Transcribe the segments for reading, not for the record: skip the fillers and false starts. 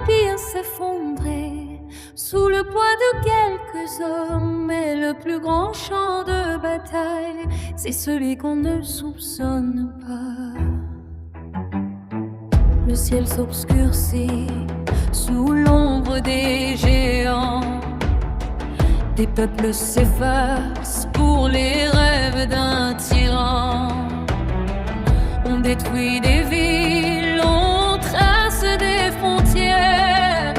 empires s'effondrer sous le poids de quelques hommes. Mais le plus grand champ de bataille, c'est celui qu'on ne soupçonne pas. Le ciel s'obscurcit sous l'ombre des géants. Des peuples s'effacent pour les rêves d'un tyran. On détruit des villes, on trace des frontières,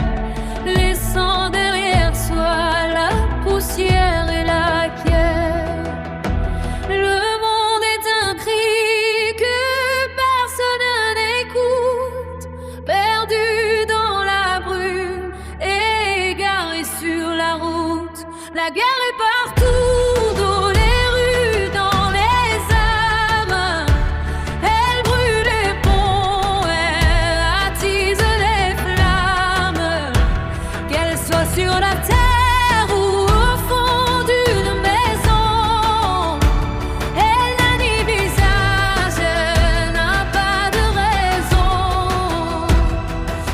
laissant derrière soi la poussière et la pierre. Le monde est un cri que personne n'écoute, perdu dans la brume, égaré sur la route. La guerre est partout, dans les rues, dans les âmes. Elle brûle les ponts, elle attise les flammes. Qu'elle soit sur la terre ou au fond d'une maison, elle n'a ni visage, elle n'a pas de raison.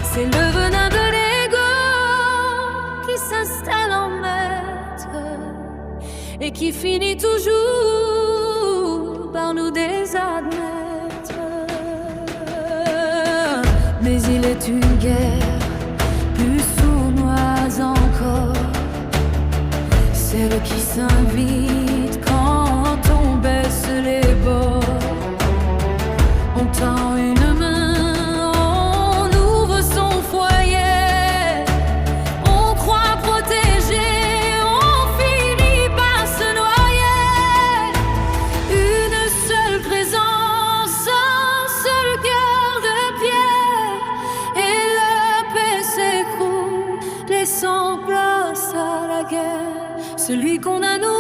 C'est le venin de l'ego qui s'installe en maître et qui finit toujours par nous désadmettre. Mais il est une guerre plus sournoise encore, celle qui s'invite quand on baisse les bords. On tend une main, on ouvre son foyer, on croit protégé, on finit par se noyer. Une seule présence, un seul cœur de pierre, et la paix s'écroule, laissant place à la guerre. Celui qu'on a nourri